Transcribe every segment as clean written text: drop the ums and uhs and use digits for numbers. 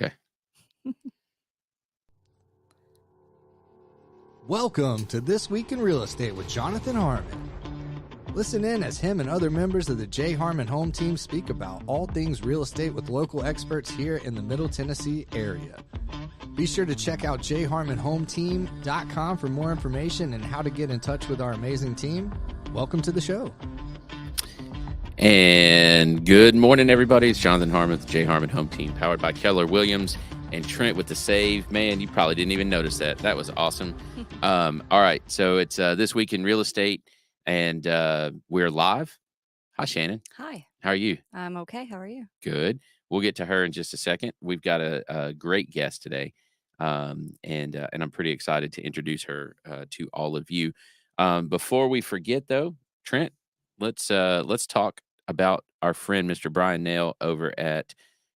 Okay. Welcome to This Week in Real Estate with Jonathan Harmon. Listen in as him and other members of the J Harmon Home Team speak about all things real estate with local experts here in the Middle Tennessee area. Be sure to check out jharmonhometeam.com for more information and how to get in touch with our amazing team. Welcome to the show. And good morning, everybody. It's Jonathan Harmon with the J Harmon Home Team, powered by Keller Williams and Trent with the save. Man, you probably didn't even notice that. That was awesome. All right, so it's This Week in Real Estate, and we're live. Hi, Shannon. Hi. How are you? I'm okay. How are you? Good. We'll get to her in just a second. We've got a great guest today, and I'm pretty excited to introduce her to all of you. Before we forget, though, Trent, let's talk about our friend, Mr. Bryan Nale, over at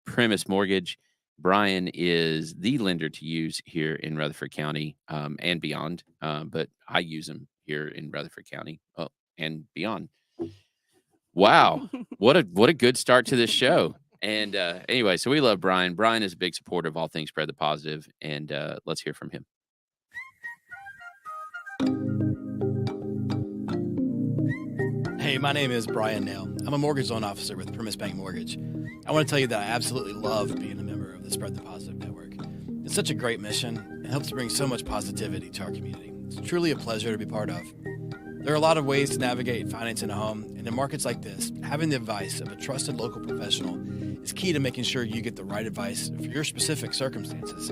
Primis Mortgage. Bryan is the lender to use here in Rutherford County and beyond, but I use him here in Rutherford County and beyond. Wow, what a good start to this show. And anyway, so we love Bryan. Bryan is a big supporter of all things Spread the Positive, and let's hear from him. Hey, my name is Bryan Nale. I'm a mortgage loan officer with Primis Bank Mortgage. I want to tell you that I absolutely love being a member of the Spread the Positive Network. It's such a great mission and helps bring so much positivity to our community. It's truly a pleasure to be part of. There are a lot of ways to navigate financing a home, and in markets like this, having the advice of a trusted local professional is key to making sure you get the right advice for your specific circumstances.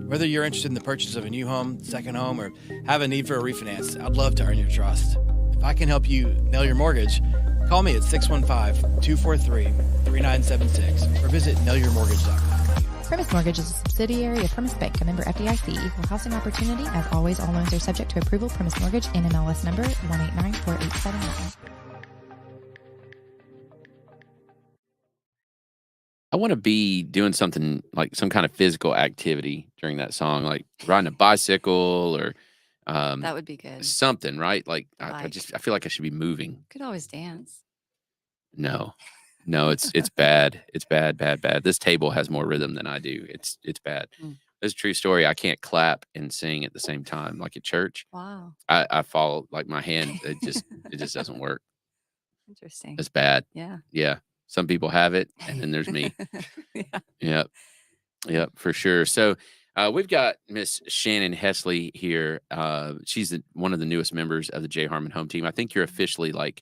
Whether you're interested in the purchase of a new home, second home, or have a need for a refinance, I'd love to earn your trust. If I can help you nail your mortgage, call me at 615-243-3976 or visit nailyourmortgage.com. Primis Mortgage is a subsidiary of Primis Bank, a member FDIC, equal housing opportunity. As always, all loans are subject to approval. Primis Mortgage, NMLS number 1894879. I want to be doing something like some kind of physical activity during that song, like riding a bicycle or That would be good. something, right? Like I Bike. feel like I should be moving. Could always dance. No, it's bad. It's bad. This table has more rhythm than I do. It's bad. Mm. It's a true story. I can't clap and sing at the same time, like at church. Wow. I fall like my hand. It just doesn't work. Interesting. It's bad. Yeah. Yeah. Some people have it, and then there's me. Yeah. Yep, for sure. So we've got Miss Shannon Hoesli here. She's one of the newest members of the J Harmon Home Team. I think you're officially like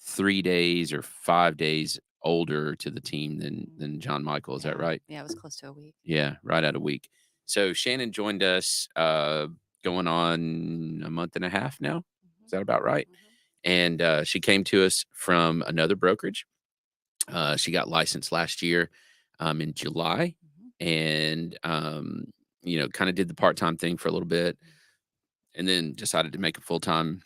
3 days or 5 days older to the team than John Michael. Is that right? Yeah, it was close to a week. Yeah, right at a week. So Shannon joined us going on a month and a half now. Is that about right? And she came to us from another brokerage. She got licensed last year in July, and kind of did the part-time thing for a little bit, and then decided to make a full-time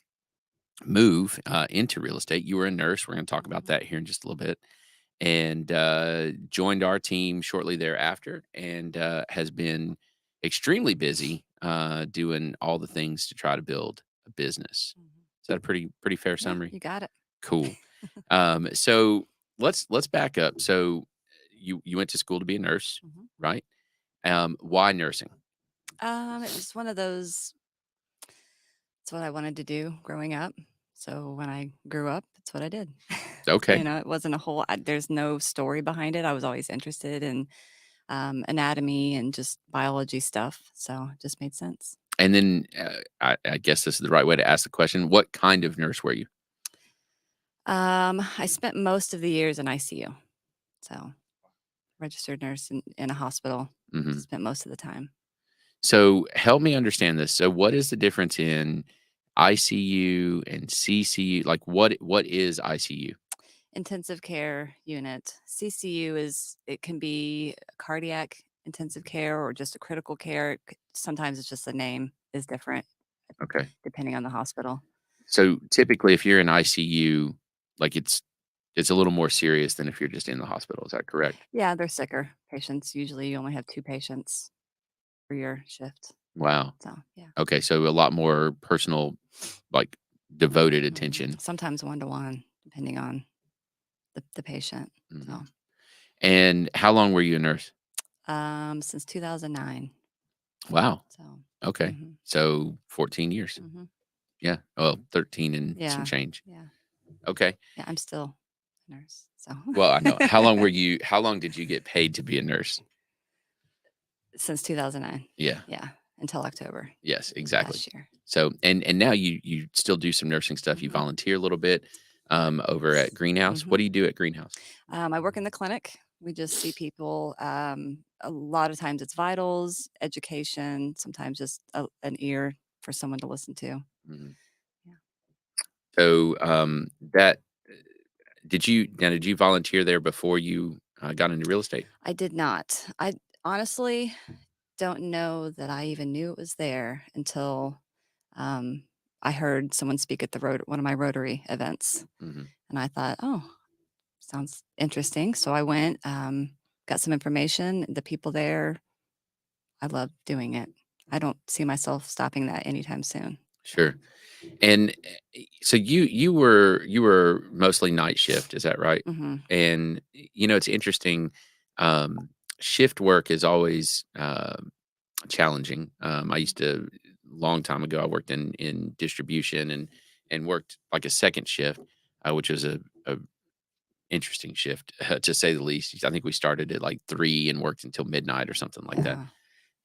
move into real estate. You were a nurse. We're going to talk about that here in just a little bit, and joined our team shortly thereafter, and has been extremely busy doing all the things to try to build a business. Is that a pretty fair summary? You got it. Cool. So let's back up. So you went to school to be a nurse, right? Why nursing? It was one of those. It's what I wanted to do growing up. So when I grew up, that's what I did. Okay. It wasn't there's no story behind it. I was always interested in anatomy and just biology stuff. So it just made sense. And then I guess this is the right way to ask the question. What kind of nurse were you? I spent most of the years in ICU. So registered nurse in a hospital. Spent most of the time. So help me understand this. So what is the difference in ICU and CCU? Like what is ICU? Intensive care unit. CCU it can be cardiac intensive care or just a critical care. Sometimes it's just the name is different. Okay. Depending on the hospital. So typically if you're in ICU, like it's a little more serious than if you're just in the hospital. Is that correct? Yeah, they're sicker patients. Usually you only have 2 patients for your shift. Wow. So, yeah. Okay. So a lot more personal, like devoted attention. Sometimes 1-to-1, depending on the patient. So. And how long were you a nurse? Since 2009. Wow. So, Okay. hmm So 14 years. hmm Yeah. Well, 13 and some yeah, change. yeah, Okay. yeah. I'm still a nurse. So, Well, I know. How long did you get paid to be a nurse? since 2009. Yeah. Yeah, until October Yes, exactly. last year. So, and now you still do some nursing stuff. You hmm volunteer a little bit over at Greenhouse. What hmm do you do at Greenhouse? I work in the clinic. We just see people. A lot of times it's vitals, education, sometimes just an ear for someone to listen to. Mhm. Yeah. So, that did you volunteer there before you got into real estate? I did not. I honestly don't know that I even knew it was there until um, I heard someone speak at one of my Rotary events, Hmm. and I thought, oh, sounds interesting. So I went, got some information. The people there, I love doing it. I don't see myself stopping that anytime soon. So, Sure. And so you were mostly night shift, is that right? hmm And it's interesting. Um, Shift work is always challenging. I used to long time ago. I worked in distribution and worked like a second shift, which was a interesting shift to say the least. I think we started at like 3 and worked until midnight or something like that.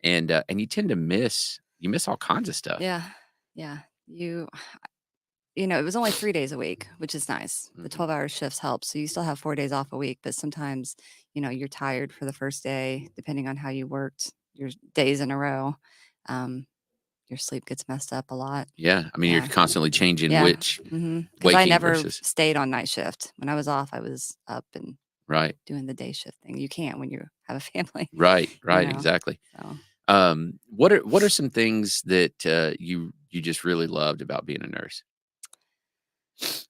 yeah, And you tend to miss all kinds of stuff. yeah, yeah. It was only 3 days a week, which is nice. The Hmm. 12-hour shifts help. So you still have 4 days off a week, but sometimes, you're tired for the first day, depending on how you worked your days in a row. Um, your sleep gets messed up a lot. Yeah, I mean you're Yeah. constantly changing Yeah. which Because I waking never versus stayed on night shift. When I was off, I was up and right, doing the day shift thing. You can't when you have a family, right, you right, know. exactly. So What are some things that you just really loved about being a nurse?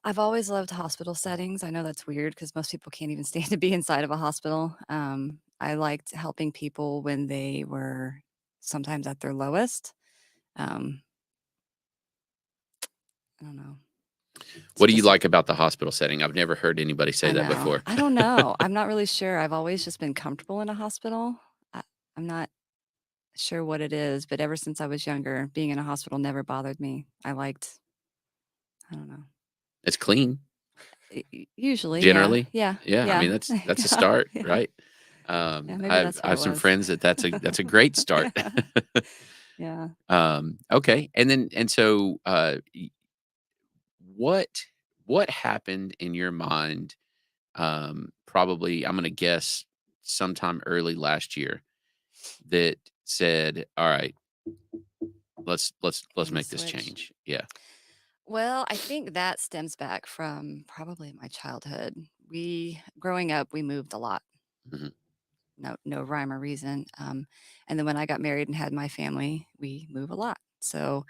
I've always loved hospital settings. I know that's weird because most people can't even stand to be inside of a hospital. I liked helping people when they were sometimes at their lowest. Um, I don't know. It's What do you just, like about the hospital setting? I've never heard anybody say I that know. before. I don't know. I'm not really sure. I've always just been comfortable in a hospital. I, I'm not sure what it is, but ever since I was younger, being in a hospital never bothered me. I don't know. It's clean. Usually, yeah, Generally, yeah, yeah, I yeah, mean, that's a yeah, start, yeah, right? yeah. Maybe I've that's I what have it some was. friends that's a great start. Yeah. Okay, and so, what what happened in your mind, probably, I'm gonna guess sometime early last year that said, "Alright, let's Made me make this switch. change." Yeah. Well, I think that stems back from probably my childhood. Growing up, we moved a lot. Mhm, No rhyme or reason. And then when I got married and had my family, we move a lot. So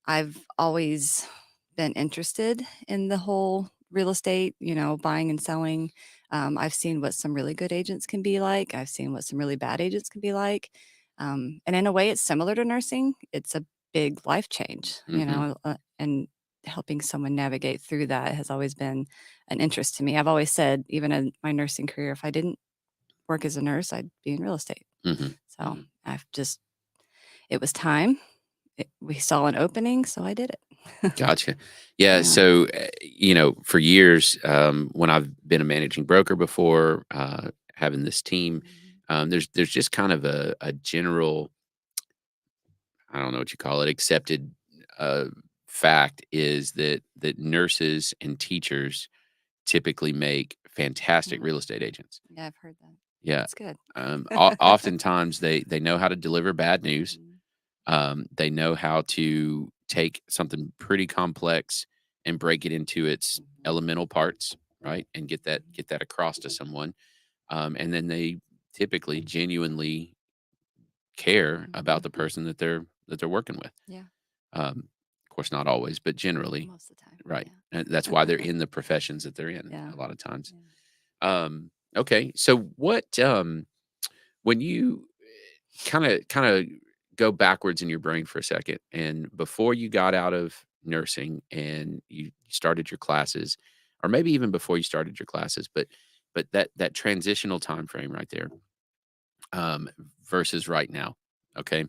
I've always been interested in the whole real estate, buying and selling. I've seen what some really good agents can be like. I've seen what some really bad agents can be like. And in a way, it's similar to nursing. It's a big life change, mhm, and helping someone navigate through that has always been an interest to me. I've always said, even in my nursing career, if I didn't work as a nurse, I'd be in real estate. mhm, So mhm. it was time. We saw an opening, so I did it. Gotcha. Yeah. Yeah. So, for years, when I've been a managing broker before, having this team, Mhm. there's just kind of a general, I don't know what you call it, accepted uh, fact is that nurses and teachers typically make fantastic Mhm. real estate agents. Yeah, I've heard that. Yeah. That's good. Oftentimes they know how to deliver bad news. Mhm. They know how to take something pretty complex and break it into its Mhm. elemental parts, right? And get that Mhm. get that across to someone. And then they typically genuinely care about Mhm. the person that they're working with. Yeah, Of course, not always, but generally, most of the time. right? And that's Yeah. why they're in the professions that they're in Yeah. a lot of times. Yeah. Okay, so what when you kind of go backwards in your brain for a second, and before you got out of nursing and you started your classes, or maybe even before you started your classes, but that transitional time frame right there, um, versus right now. Okay.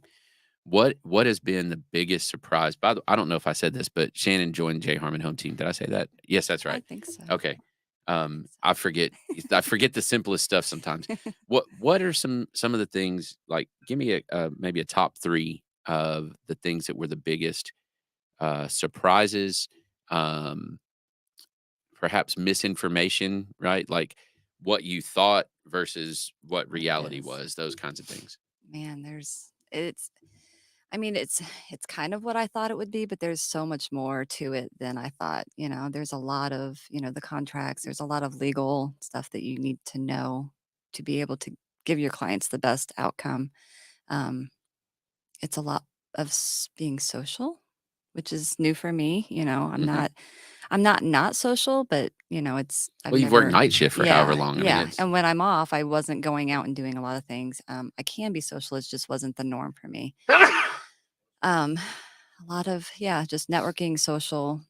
What has been the biggest surprise? By the I don't know if I said this, but Shannon joined J Harmon Home Team. Did I say that? Yes, that's I right. think so. Okay. I forget the simplest stuff sometimes. What are some of the things, like, give me a maybe a top 3 of the things that were the biggest surprises, um, perhaps misinformation, right? Like what you thought versus what What it reality is. was, those kinds of things. Man, I mean, it's kind of what I thought it would be, but there's so much more to it than I thought. There's a lot of, the contracts, there's a lot of legal stuff that you need to know to be able to give your clients the best outcome. Um, it's a lot of being social, which is new for me. Mhm. I'm not social, but I've Well, you've worked never, night shift for however yeah, long. I mean, yeah. it's And when I'm off, I wasn't going out and doing a lot of things. I can be social. It just wasn't the norm for me. Um, a lot of, yeah, just networking, social,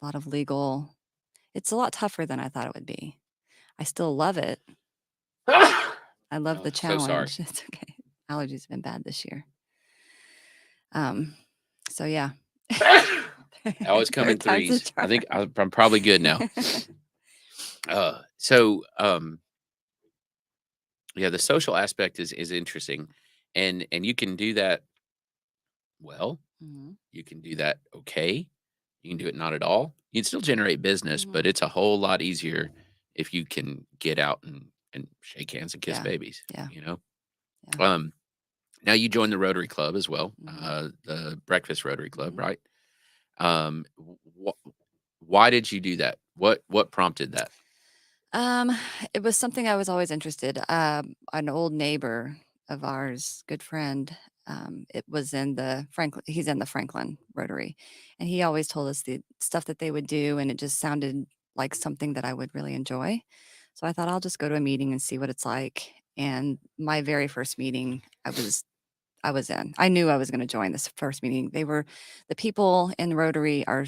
a lot of legal. It's a lot tougher than I thought it would be. I still love it. I love oh, the so sorry. challenge. It's okay. Allergies have been bad this year. Um, so yeah. They always come in Third time's a threes. I charm. think I'm probably good now. So yeah, the social aspect is interesting, and you can do that well. Mhm, You can do that okay. You can do it not at all. You can still generate business, but mhm. it's a whole lot easier if you can get out and shake hands and kiss Yeah, babies. yeah, You know. yeah. Um, Now you joined the Rotary Club as well, Mhm, the Breakfast Rotary Club, mhm. right? Why did you do that? What prompted that? Um, it was something I was always interested. An old neighbor of ours, good friend, it was in the Franklin. He's in the Franklin Rotary, and he always told us the stuff that they would do, and it just sounded like something that I would really enjoy. So I thought I'll just go to a meeting and see what it's like. And my very first meeting, I was in. I knew I was going to join this first meeting. The people in Rotary are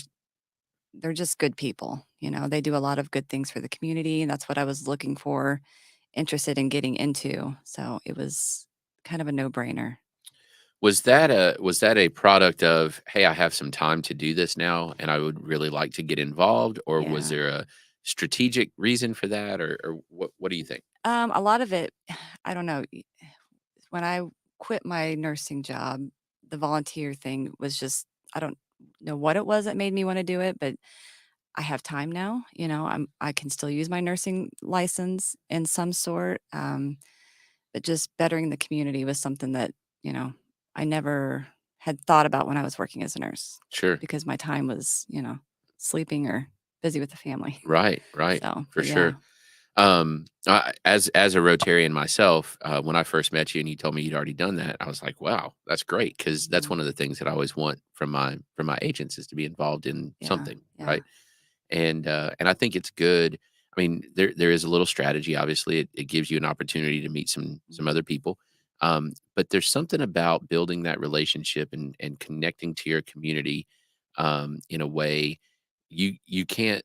they're just good people. They do a lot of good things for the community, and that's what I was looking for, interested in getting into. So it was kind of a no-brainer. Was that a product of, hey, I have some time to do this now, and I would really like to get involved, or was Yeah. there a strategic reason for that, or what do you think? A lot of it, I don't know. When I quit my nursing job, the volunteer thing was just, I don't know what it was that made me want to do it, but I have time now. I can still use my nursing license in some sort. But just bettering the community was something that, you know, I never had thought about when I was working as a nurse Sure. because my time was, sleeping or busy with the family. Right, right, So, for but yeah. sure. As a Rotarian myself, when I first met you and you told me you'd already done that, I was like, "Wow, that's great!" Because that's Mhm. one of the things that I always want from my agents is to be involved in Yeah, something, yeah. right? And I think it's good. I mean, there is a little strategy. Obviously, it gives you an opportunity to meet some Mhm. other people, but there's something about building that relationship and connecting to your community in a way you can't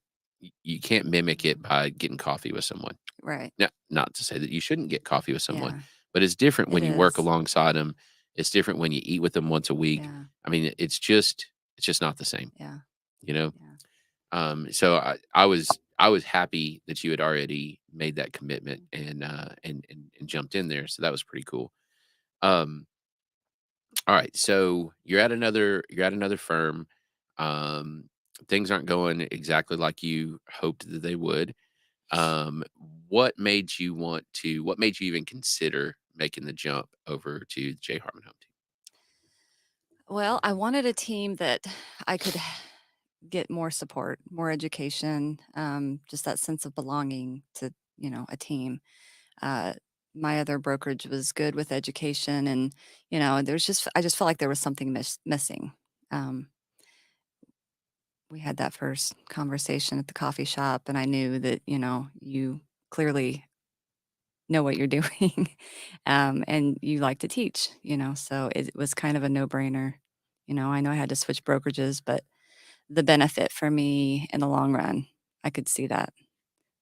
mimic it by getting coffee with someone. Right. Now, not to say that you shouldn't get coffee with someone, Yeah, but it's different it when you work is. alongside them. It's different when you eat with them once a week. Yeah, I mean, it's just not the same, yeah, you know. yeah. So I was happy that you had already made that commitment and jumped in there. So that was pretty cool. Um, all right, so you're at another firm. Um, Things aren't going exactly like you hoped that they would. Um, what made you even consider making the jump over to the J Harmon Home Team? Well, I wanted a team that I could get more support, more education, just that sense of belonging to, a team. Uh, my other brokerage was good with education, and I just felt like there was something missing. Um, we had that first conversation at the coffee shop, and I knew that you clearly know what you're doing, and you like to teach. So it was kind of a no brainer. I know I had to switch brokerages, but the benefit for me in the long run, I could see that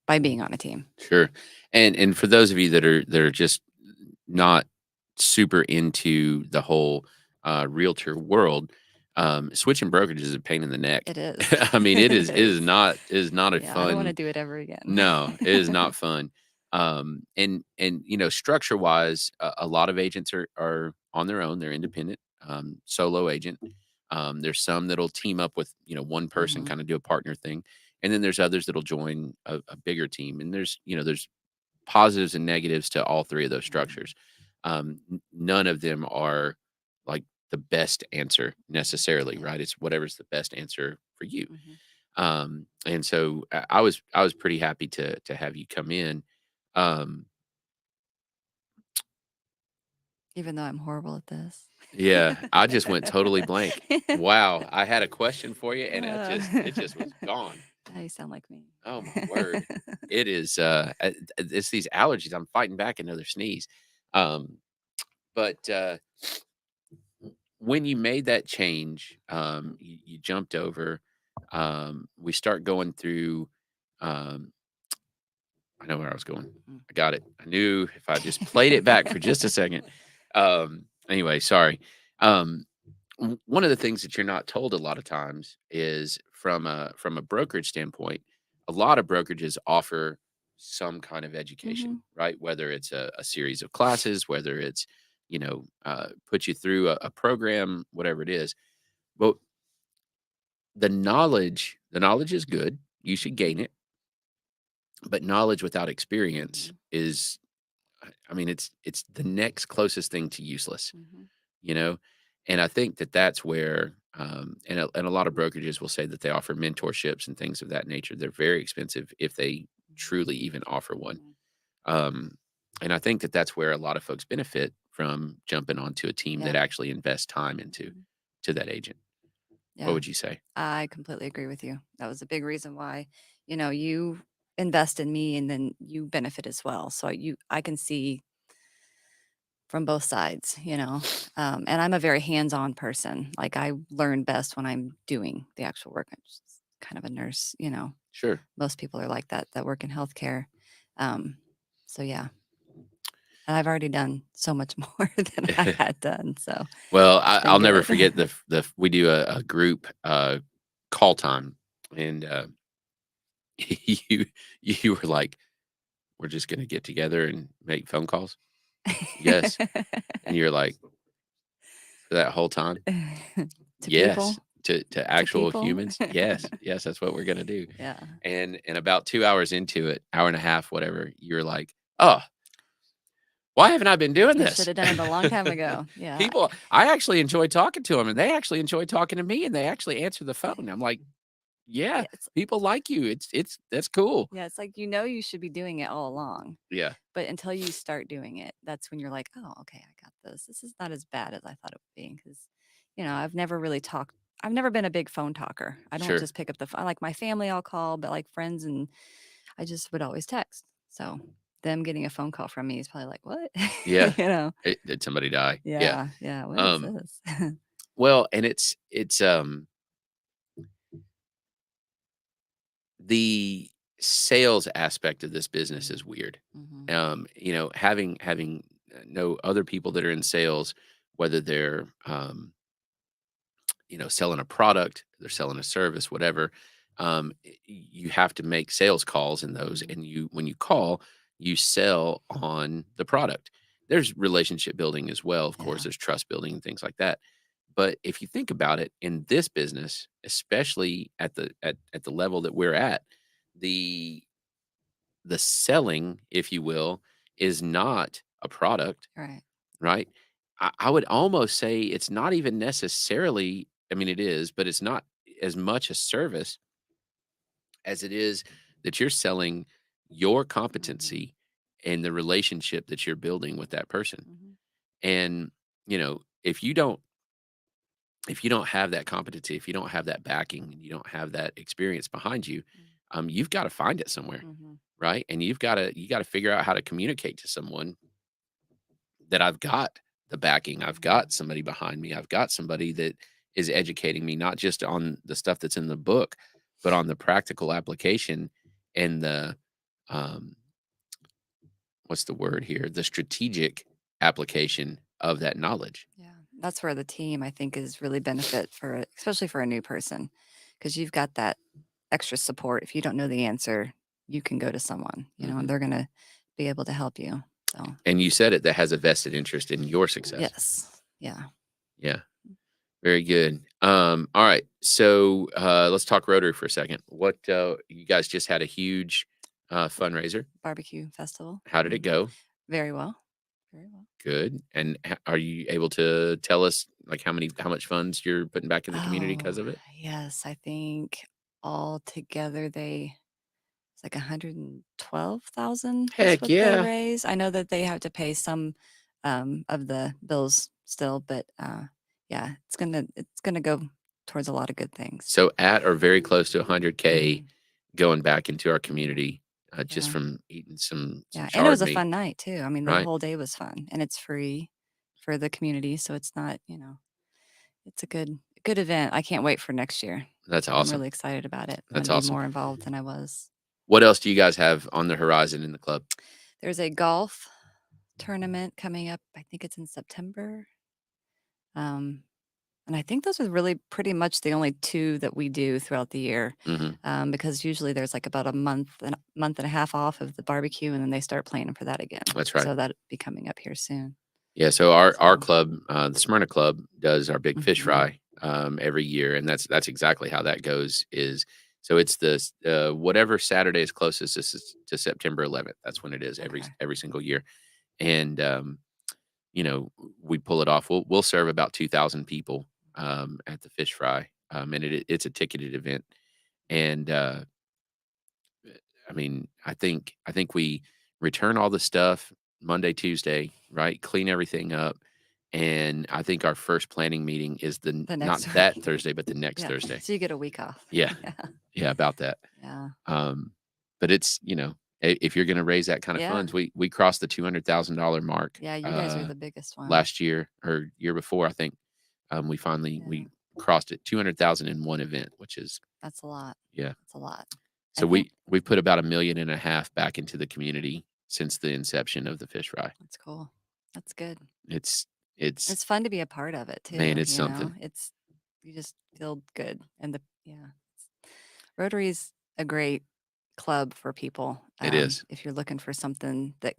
by being on a team. Sure. And for those of you that are just not super into the whole realtor world, switching brokerage is a pain in the neck. It is. I mean, it is It it is is. not it is not a Yeah, I don't wanna fun. do it ever again. No, it is not fun. And structure wise, a lot of agents are on their own. They're independent, solo agent. There's some that'll team up with one person, Mhm. kind of do a partner thing, and then there's others that'll join a bigger team. And there's positives and negatives to all three of those Mhm. structures. None of them are like the best answer necessarily, Yeah. right? It's whatever's the best answer for you. Mhm. And so I was pretty happy to have you come in. Um, Even though I'm horrible at this. yeah, I just went totally blank. Wow, I had a question for you, and it just was Uh, gone. Now you sound like me. Oh my word! It is. It's these allergies. I'm fighting back another sneeze. Um, but when you made that change, you jumped over. We start going through. Um, I know where I was going. Mm. I got it. I knew if I just played it back for just a second. Anyway, sorry. Um, One of the things that you're not told a lot of times is from a brokerage standpoint, a lot of brokerages offer some kind of education, Mhm. right? Whether it's a series of classes, whether it's put you through a program, whatever it is. But the knowledge is good. You should gain it, but knowledge without experience Mhm. is, I mean, it's the next closest thing to useless, Mhm. you know? And I think that that's where, and a lot of brokerages will say that they offer mentorships and things of that nature. They're very expensive if they truly even offer one. Mhm. Um, and I think that that's where a lot of folks benefit from jumping onto a team that Yeah. actually invests time into Mhm. to that agent. What Yeah. would you say? I completely agree with you. That was a big reason why, you invest in me and then you benefit as well. So I can see from both sides, and I'm a very hands-on person. Like I learn best when I'm doing the actual work. I'm just kind of a nurse. Sure. Most people are like that work in healthcare. Um, so yeah, and I've already done so much more than I had done. So Well, it's been I'll never good. forget we do a group call time, and you you were like, "We're just gonna get together and make phone calls?" "Yes." And you're like, "For that whole time?" To "Yes." people, To to actual people. humans? "Yes. Yes, that's what we're gonna do." Yeah. And about 2 hours into it, hour and a half, whatever, you're like, "Oh, why haven't I been doing I should this?" have done it a long time ago. Yeah. I actually enjoy talking to them, and they actually enjoy talking to me, and they actually answer the phone. I'm like, "Yeah, Yeah, it's people like you. It's that's cool." yeah, it's like you should be doing it all along, Yeah, but until you start doing it, that's when you're like, "Oh, okay, I got this. This is not as bad as I thought it would be." Because I've never been a big phone talker. I don't sure. just pick up the phone. Like my family, I'll call, but like friends and I just would always text. So them getting a phone call from me is probably like, "What?" Yeah. You know? Did somebody die? Yeah. Yeah, yeah. What is Um, this? well, and it's the sales aspect of this business is weird. Mhm. Having no other people that are in sales, whether they're selling a product, they're selling a service, whatever. You have to make sales calls in those, Mhm. and when you call, you sell on the product. There's relationship building as well, of course. Yeah. There's trust building and things like that. But if you think about it, in this business, especially at the level that we're at, the the selling, if you will, is not a product, Right. right? I would almost say it's not even necessarily, I mean, it is, but it's not as much a service as it is that you're selling your Mhm. competency and the relationship that you're building with that person. Mhm. And, if you don't have that competency, if you don't have that backing, and you don't have that experience behind you, you've got to find it somewhere, Mhm. right? And you got to figure out how to communicate to someone that I've got the backing, I've Mhm. got somebody behind me, I've got somebody that is educating me, not just on the stuff that's in the book, but on the practical application and the um, what's the word here? The strategic. application of that knowledge. Yeah. That's where the team, I think, is really benefit especially for a new person, because you've got that extra support. If you don't know the answer, you can go to someone, and they're going to be able to help you. So, And you said it, that has a vested interest in your success. yes. Yeah. Yeah. Very good. All right. So let's talk Rotary for a second. What you guys just had a huge fundraiser. Barbecue festival. How did it go? Very well. Very well. Good. And are you able to tell us like how much funds you're putting back in the community because Oh, of it? yes. I think all together it's like 112,000 is Heck what they yeah. raise. I know that they have to pay some of the bills still, but yeah, it's gonna go towards a lot of good things. So at or very close to 100K Mhm. going back into our community just Yeah. from eating some Yeah, and it was charred a meat, fun night too. I mean, the right? whole day was fun, and it's free for the community, so it's not, it's a good event. I can't wait for next year. That's I'm awesome. really excited about it. I'm That's gonna be awesome. more involved than I was. What else do you guys have on the horizon in the club? There's a golf tournament coming up. I think it's in September. Um, and I think those are really pretty much the only two that we do throughout the year, Hmm. because usually there's like about a month and a half off of the barbecue, and then they start planning for that again. That's right. So that'll be coming up here soon. Yeah, so our So, club, the Smyrna Club, does our big fish mhm. fry every year, and that's exactly how that goes. Is so it's the whatever Saturday is closest to September 11th. That's when it is Okay. every single year, and you know we pull it off. We'll serve about 2,000 people at the fish fry, and it's a ticketed event, and I mean, I think we return all the stuff Monday, Tuesday, right? Clean everything up, and I think our first planning meeting is The not next that week. Thursday, but the next Yeah. Thursday. So you get a week off. Yeah, Yeah. yeah, about that. Yeah. Um, but it's if you're going to raise that kind of Yeah. funds, we crossed the $200,000 mark Yeah. You guys are the biggest one. last year or year before. I think we finally Yeah. we crossed it 200,000 in one event, which is That's a lot. yeah. That's a lot. I So think we put about 1.5 million back into the community since the inception of the fish fry. that's cool. That's good. It's It's fun to be a part of it man, too, it's something. you just feel good. And Rotary's a great club for people, It is if you're looking for something that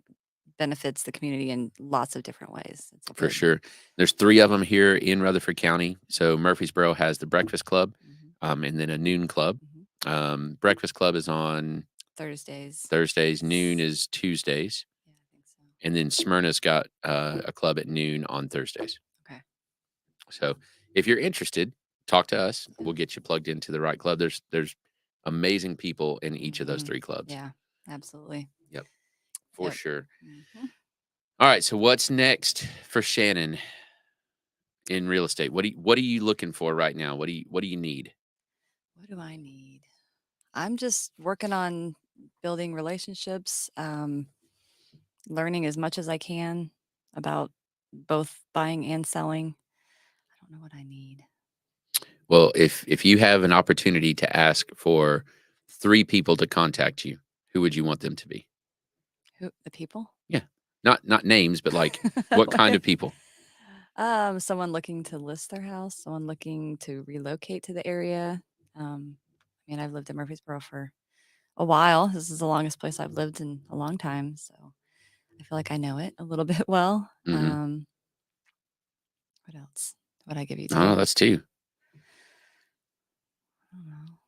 benefits the community in lots of different ways. It's for good. sure. There's 3 of them here in Rutherford County. So Murfreesboro has the Breakfast Club, Mhm. and then a noon club. Mhm. Breakfast Club is on Thursdays. Thursdays, noon is Tuesdays, Yeah, I think so. and then Smyrna's got a club at noon on Thursdays. Okay. So if you're interested, talk to us. We'll get you plugged into the right club. There's amazing people in each of those Mhm. 3 clubs. Yeah, absolutely. Yep, for Yep. sure. Mhm. All right, so what's next for Shannon in real estate? What are you looking for right now? What do you need? What do I need? I'm just working on building relationships, learning as much as I can about both buying and selling. I don't know what I need. Well, if you have an opportunity to ask for 3 people to contact you, who would you want them to be? Who the people? Yeah. Not names, but like what kind of Like, people? someone looking to list their house, someone looking to relocate to the area. I mean, I've lived in Murfreesboro for a while. This is the longest place I've lived in a long time, so I feel like I know it a little bit well. Mhm. What else? Would I give you Oh, 2? that's 2. I don't know.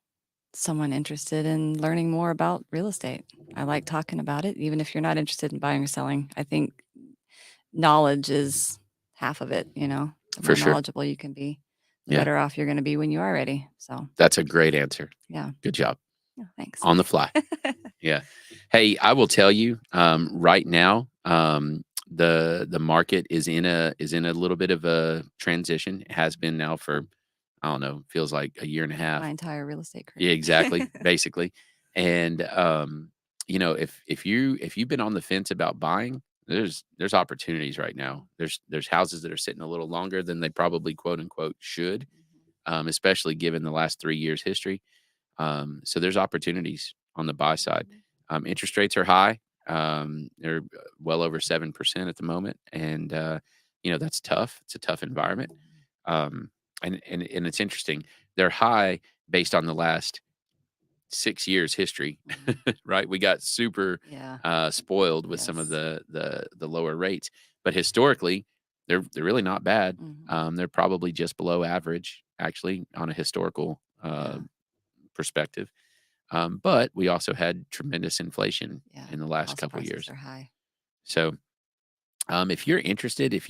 Someone interested in learning more about real estate. I like talking about it, even if you're not interested in buying or selling. I think knowledge is half of it, The For more sure. knowledgeable you can be, the Yeah. better off you're gonna be when you are ready. So, That's a great answer. yeah. Good job. Yeah, thanks. On the fly. Yeah. Hey, I will tell you, right now, the market is in a little bit of a transition. It has been now for, I don't know, feels like a year and a half. My entire real estate Yeah, career. exactly, basically. And if you've been on the fence about buying, there's opportunities right now. There's houses that are sitting a little longer than they probably quote unquote should, especially given the last 3 years history. So there's opportunities on the buy side. Interest rates are high. They're well over 7% at the moment, and that's tough. It's a tough environment, um, and it's interesting. They're high based on the last 6 years history, Mhm. right? We got super Yeah. spoiled with some of Yes. the lower rates, but historically, they're really not bad. Mhm. They're probably just below average, actually, on a historical Yeah. perspective. But we also had tremendous inflation Yeah. in the last House couple prices years. are high. So, if you're interested, if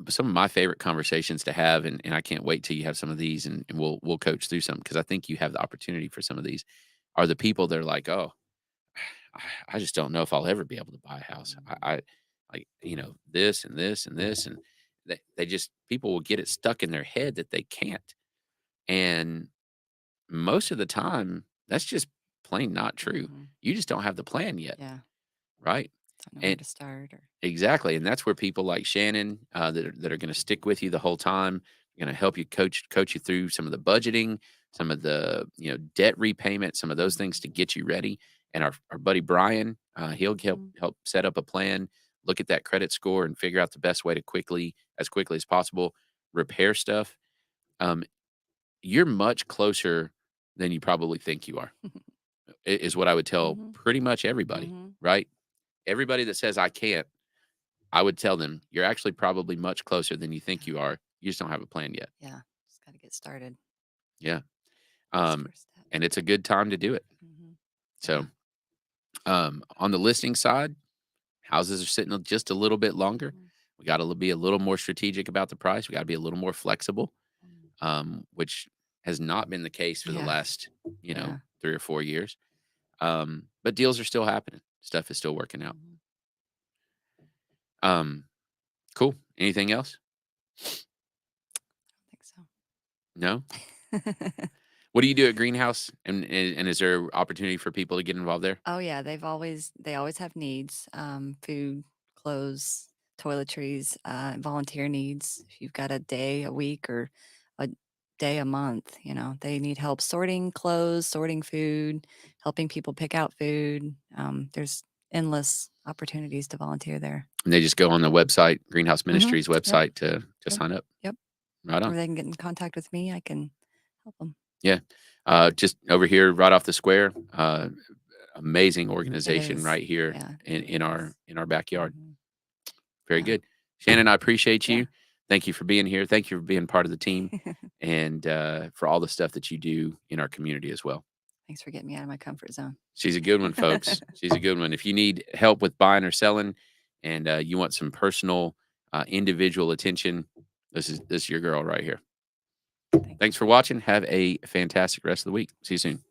some of my favorite conversations to have, and I can't wait till you have some of these, and we'll coach through some because I think you have the opportunity for some of these, are the people that are like, oh, I just don't know if I'll ever be able to buy a house. I like, this and this and this, and they just people will get it stuck in their head that they can't, and most of the time that's just plain not true. Mhm. You just don't have the plan yet, Yeah. right? Don't know where And to start or exactly, and that's where people like Shannon, that are gonna stick with you the whole time, gonna help you coach you through some of the budgeting, some of the, debt repayment, some of those things to get you ready, and our buddy Brian, he'll Mhm. help set up a plan, look at that credit score, and figure out the best way to as quickly as possible, repair stuff. Um, you're much closer than you probably think you are, is what I would tell Mhm. pretty much everybody, Mhm. right? Everybody that says, "I can't," I would tell them, "You're actually probably much closer than you think Yeah. you are. You just don't have a plan yet." Yeah. Just gotta get started. Yeah. That's the Um, first step. and it's a good time to do it. Mhm. So, Yeah. on the listing side, houses are sitting just a little bit longer. Mhm. We got to be a little more strategic about the price. We got to be a little more flexible, Mm. which has not been the case for the Yeah. last, Yeah. 3 or 4 years. But deals are still happening. Stuff is still working out. Mhm. Um, cool. Anything else? I think so. No. What do you do at Greenhouse? And is there opportunity for people to get involved there? Oh, yeah, they always have needs, food, clothes, toiletries, volunteer needs. If you've got a day a week or a day a month, they need help sorting clothes, sorting food, helping people pick out food. There's endless opportunities to volunteer there. And they just go on the website, Greenhouse Mhm. Ministries Yep, website to yep, sign up. yep. Right Or on. they can get in contact with me, I can help them. Yeah. Just over here, right off the square. Amazing It organization is. right here Yeah, it in, really in our is. in our backyard. Mhm. Very Yeah, good. Shannon, I appreciate yeah. you. Thank you for being here. Thank you for being part of the team and for all the stuff that you do in our community as well. Thanks for getting me out of my comfort zone. She's a good one, folks. She's a good one. If you need help with buying or selling and you want some personal, individual attention, this is your girl right here. Thank Thanks you. for watching. Have a fantastic rest of the week. See you soon.